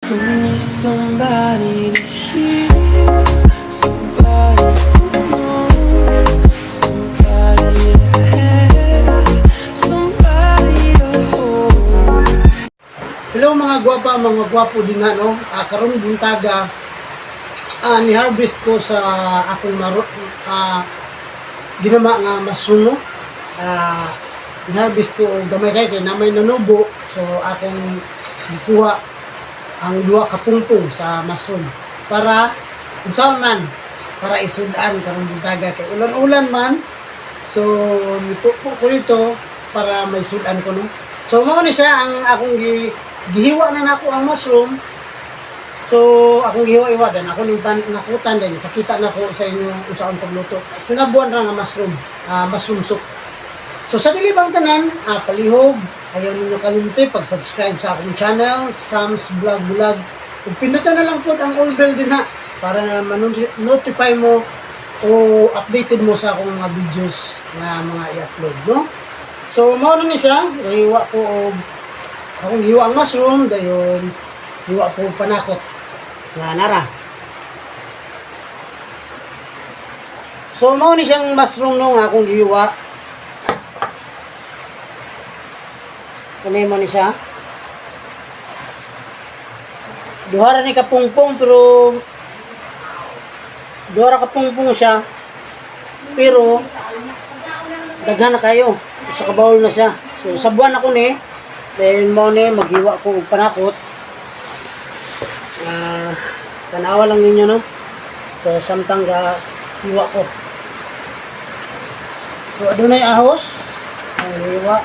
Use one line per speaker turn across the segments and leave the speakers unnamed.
Need somebody to hear, somebody to know, somebody to have, somebody to hold.
Hello mga gwapo din na, no? Karon buntaga ni harvest ko sa akong ginama nga masuno. Ni harvest ko og gamay kay na may nanubo, so akong gikuha ang duha ka pungpong sa masun para unsaon man para isudan karon buntaga kay ulan-ulan man, so nipupo ko dito para may sudan ko, no? So mao ni siya ang akong gihiwa na nako ang mushroom. So akong gihiwa-iwa din ako ning nakutan din ipakita nako sa inyo unsaon pagluto. Sinabuan ra nga mushroom soup. So sa dili bang tanan, palihog, ayaw ninyo kalimutan pag-subscribe sa akong channel, Sam's Vlog. Kung pindutan na lang po ang all bell din ha, para ma-notify mo o updated mo sa akong mga videos na mga i-upload, no? So mao na ni siya, hiwa ko og akong hiwa ang mushroom, dayon hiwa po panakot nga nara. So mao ni siyang mushroom no nga akong hiwa. Kanay mo ni siya. Duha ra ni kapungpong pero duha ra kapungpong siya. Pero daghan na kayo. Sa kabawl na siya. So sabuan ako ni. Then mo ni maghiwa ko og panakot. Tanawa lang ninyo, no. So samtang hiwa ko. So adunay ahos ang hiwa.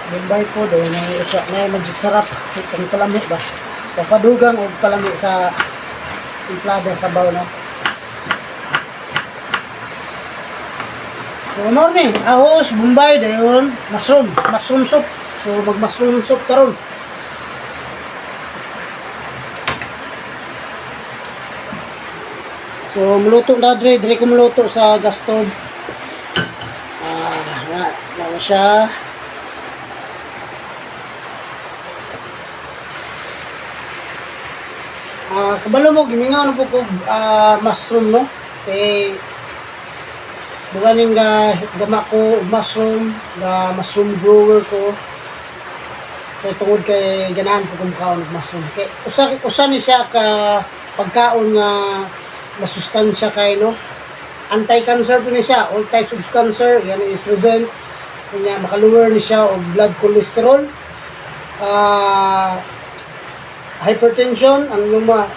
Bimbay po doon may usa na magic sarap ang palami ba. Papadugang og palami sa timplada sa baw, no. So morning, ahos, bombay dayon, mushroom soup. So mag-mushroom soup karon. So muluto na dire ko muluto sa gas stove. Na siya. Kabalo mo gimingaw na po ko mushroom, no. Kay buganing gama ko mushroom grower ko. Kay tungod kay ganahan po kung kaon og mushroom. Kay usa ni siya ka pagkaon nga masustansya kay, no. Anti-cancer po ni siya, all types of cancer, yan i-prevent. Kanya makaluwer ni siya og blood cholesterol. Hypertension, ang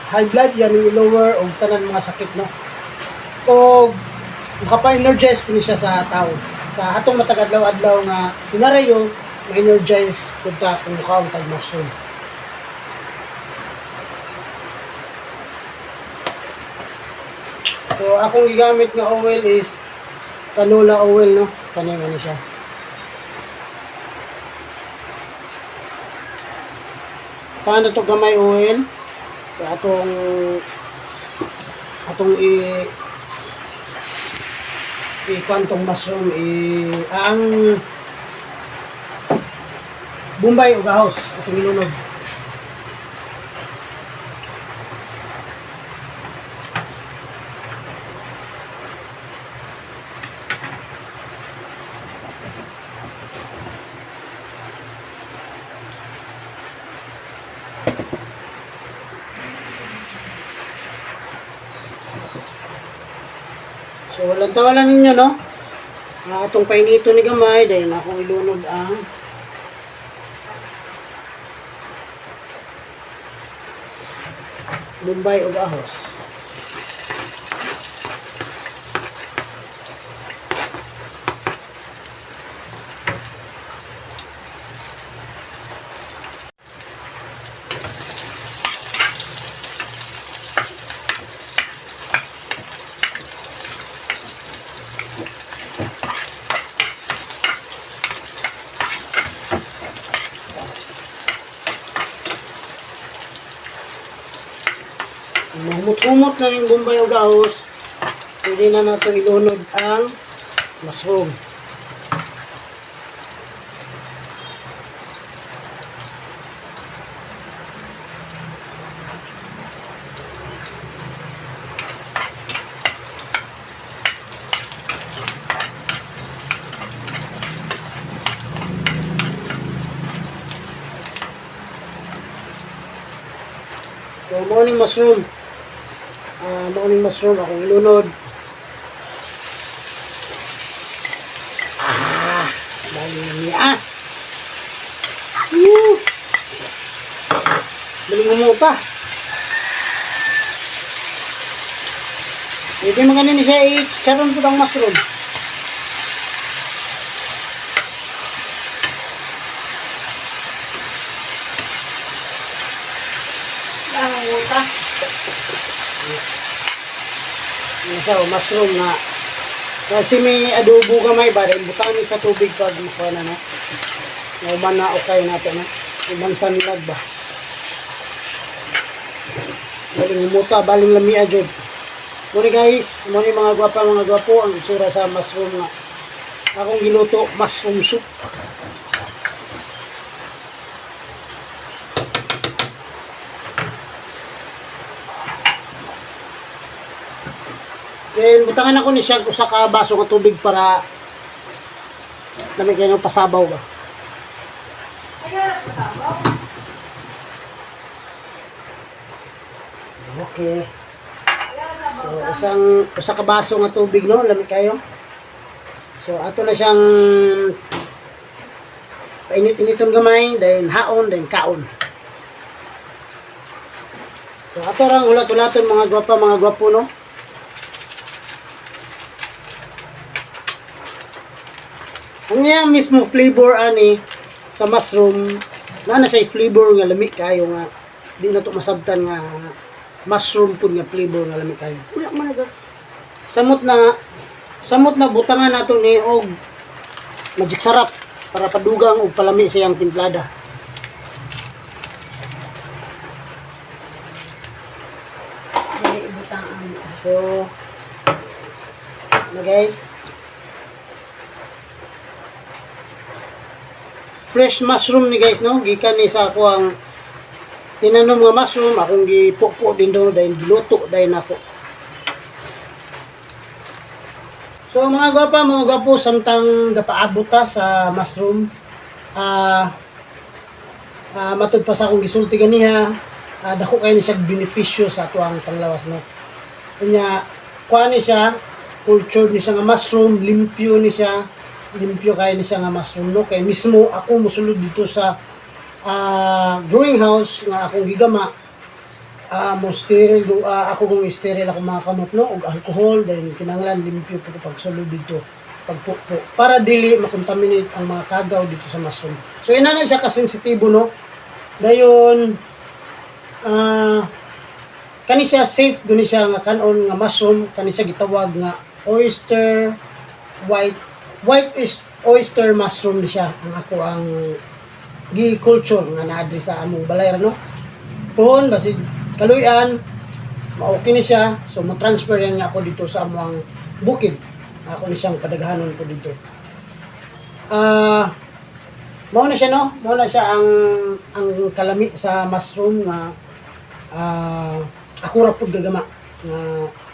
high blood, yan yung lower o tanan mga sakit, no. O makapa-energize po siya sa tao. Sa atong matagadlaw-adlaw nga senaryo, ma-energize po ta kung mukhaong tag-mushroom. So akong gigamit nga oil is canola oil, no. Kanina ni siya. Paano to gamay oil? So atong i-kwantong mushroom ang Bombay o gahos atong ilunod. So, walang tawalan ninyo, no? Atong painito ni gamay, dahil akong ilunod ang Bombay o ahos. Mahumot-humot na yung Bombay o gahos, pwede na natin ilunod ang mushroom. morning mushroom. Morning mushroom akong ilunod. Bali niya. Bali mo pa. Pwede mo ganun siya i-charon po ng mushroom.
Ang uta.
Ano siya, mushroom na kasi may adobo ka may ba, butanin sa tubig pag makuha na, no? Nauman na okay natin, no? Ibang sanlag ba? Baling umuta, baling lamia dyan. Muna guys, muna mga gwapo, ang itsura sa mushroom na akong giluto, mushroom soup. Then, butangan ako ni siya usa ka baso ng tubig para lamig kayo ng pasabaw ba. Okay. So, usa ka baso ng tubig, no? Lamig kayo. So, ato na siyang painit-initon gamay, then haon, then kaon. So, ato rang ulat-ulaton mga gwapo, no? Ang niya mismo flavor ani sa mushroom na say flavor nga lami kayo nga di na to masabtan nga mushroom pud nga flavor nga lami kayo. Wala man na. Samot na butangan nato ni og magic sarap para padugang og palami siyang timplada.
Dili ibutang ang
So na guys, fresh mushroom ni guys, no? Gikan ni sa ako ang tinanom nga mushroom, akong gipupo din doon dahil giluto dahil ako. So mga gwapo, samtang gapaabot ta sa mushroom, matud pa sa akong gisulti ganiha, dako kayo ni siya benepisyo sa ato ang panglawas, no? Kanya, kuha ni siya, cultured ni siya nga mushroom, limpyo kayo ni siya nga mushroom, no? Kaya mismo ako musulod dito sa growing house nga akong gigama, mo sterile, ako kung sterile ako mga kamot, no? Og alcohol, dahil kinanglan limpyo po pagsulod dito, pagpupo, para dili makontaminate ang mga kagaw dito sa mushroom. So ina na siya kasensitibo, no? Dayon, kani siya safe, doon siya nga kanon nga mushroom, kani siya gitawag nga oyster, white is oyster mushroom siya ang ako ang gi-culture nga naadri sa among balay no. Pohon basig kaluyan maoki ni siya, so mo-transfer yan nga ako dito sa among bukid. Ako ni siyang padaghanon ko dito. Mao na siya, no? Mao na siya ang kalami sa mushroom nga ako ra pud gagama nga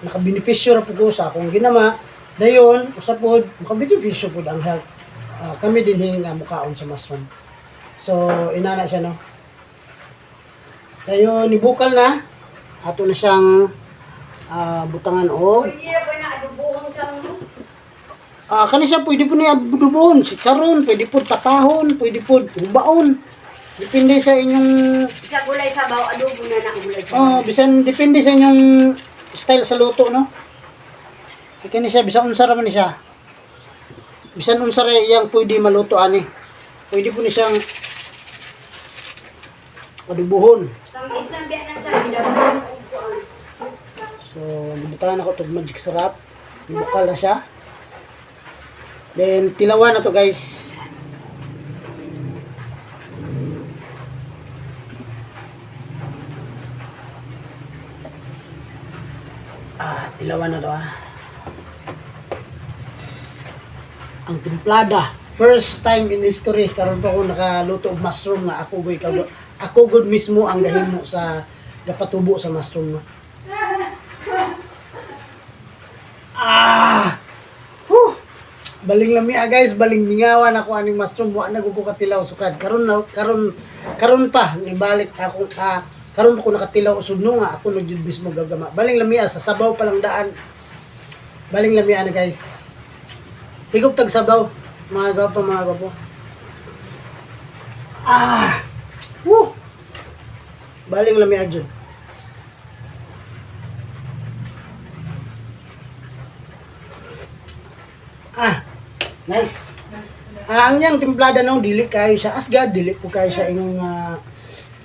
nakabenepisyo ra pud ko sa akong ginama. Dayon, usapod, makabenepisyo po ang health. Kami din nga mukaon sa mushroom. So, inana siya, no? Dayon, nibukal na. Ato na siyang butangan o. Kani siya, pwede po niya adubuhon. Chicharon, pwede po takahon, pwede po hubaon. Depende sa inyong...
Sa gulay sabaw, adobo na na gulay sabaw.
Bisan, depende sa inyong style sa luto, no? Kani siya, bisan unsa ra man siya. Bisan unsa ra yang pwede maluto ani. Pwede po ni siyang adubuhon.
Isang biya na sa gidawon.
So, gibutangan ako tog magic sarap. Bukal na siya. Then tilawan na to, guys. Tilawan na to, ang timplada. First time in history karon pa ako nakaluto og mushroom nga ako good mismo ang gahimo sa gapatubo sa mushroom, no. Baling lami guys, baling mingawan ako aning mushroom, wa na ko katilaw sukad. Karon pa nibalik ako karon ko nakatilaw usod no nga ako na jud mismo gagama. Baling lamia sa sabaw pa lang daan. Baling lamia na guys. Higop tag sabaw, mga gwapo. Woo! Baling lamia jud. Nice. Ang yang timplada nung dili kayo sa asgad, dili po kayo sa inyong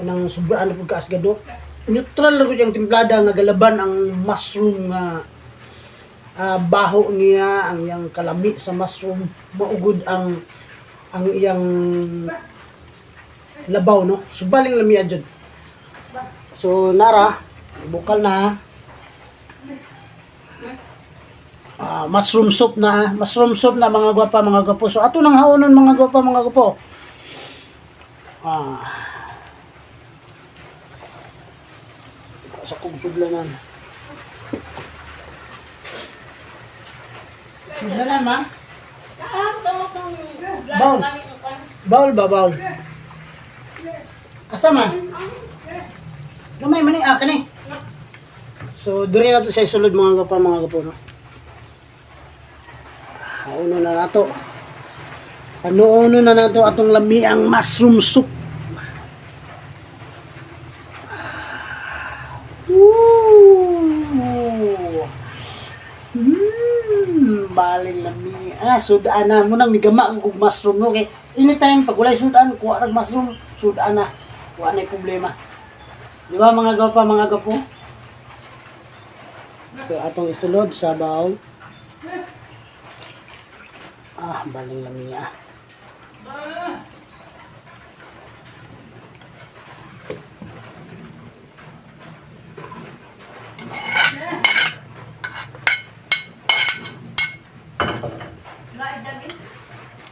kanang sobraan po ka asgad do. Neutral lang yung timplada nga galaban ang mushroom nga baho niya, ang yang kalami sa mushroom, maugod ang iyang labaw no. So baling lamiya jud. So nara, bukal na. Mushroom soup na mga gwapa, mga gwapo. So ato nang haonon mga gwapa, mga gwapo. Sa kubsudlanan. Sudlanan ma? Baul. Asa man? Gamay man ni kani. So diri na to sa sulod mga gwapa, mga gwapo no. Ano na nato? Ano na nato atong lamiang mushroom soup. Baling lami. Sudan na mo nang migama ang mushroom no kay anytime pag walay sudan kuha rag mushroom, sudan na. Wa na problema. Di ba mga gwapa, mga gwapo? So atong isulod sa bawl. Baling lamia.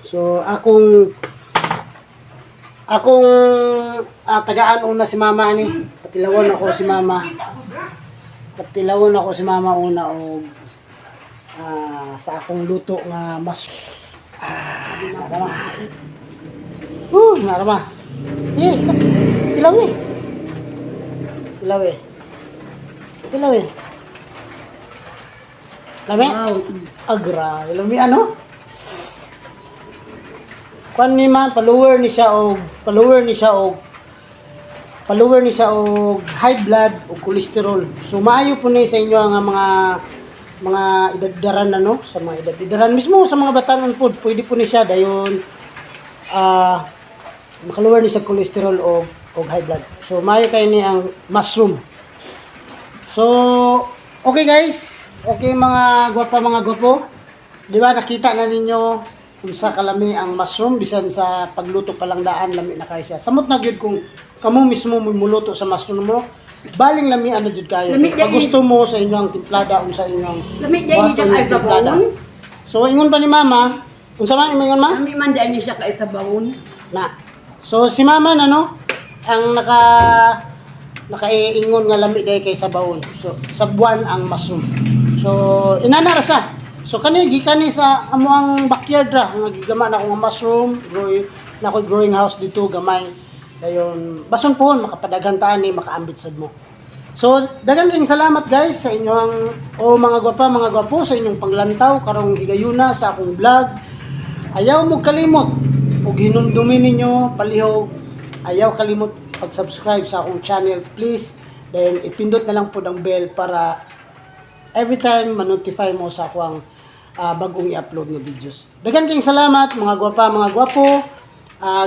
So akong tagaan una si mama ni. Patilawon ako si mama una og sa akong luto nga mas narama. Sige, ilawi. Lami? Agra. Lami ano? Kwan ni man, follower ni siya og high blood o cholesterol. So maayo po ni sa inyo ang mga idadaran na no, sa mga idadaran mismo sa mga batanon po, pwede po ni siya dayon makaluwar ni sa cholesterol o high blood. So maayo kayo ni ang mushroom. So okay guys, okay mga gwapo. Di ba nakita na ninyo kung sa kalami ang mushroom bisan sa pagluto pa lang daan lami na kayo siya. Samot na gyud kung kamo mismo muluto sa mushroom mo. Baling lami ano jud kayo. Pag gusto mo sa inyong timplada sa inyong timplada. So ingon pa ni mama, unsa man ingon ma?
Lami man dai ni siya kay sa bawon.
Na. So si mama na no ang nakaiingon nga lami dai kay sa bawon. So sa buwan ang mushroom. So inanara sa. So kani gikan ni sa amo ang backyard ra nga gigama na akong mushroom, growing house dito gamay. Dayon bason pohon makapadaghan taan ni makaambit sad mo. So daghang salamat guys sa inyong mga gwapa, mga gwapo sa inyong paglantaw karong higayuna sa akong vlog. Ayaw mo kalimot ug hinumdumi ninyo palihog. Ayaw kalimot pag-subscribe sa akong channel please. Then ipindot na lang po ang bell para every time ma-notify mo sa akong bagong i-upload nga videos. Daghang salamat mga gwapa, mga gwapo.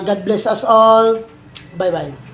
God bless us all. Bye-bye.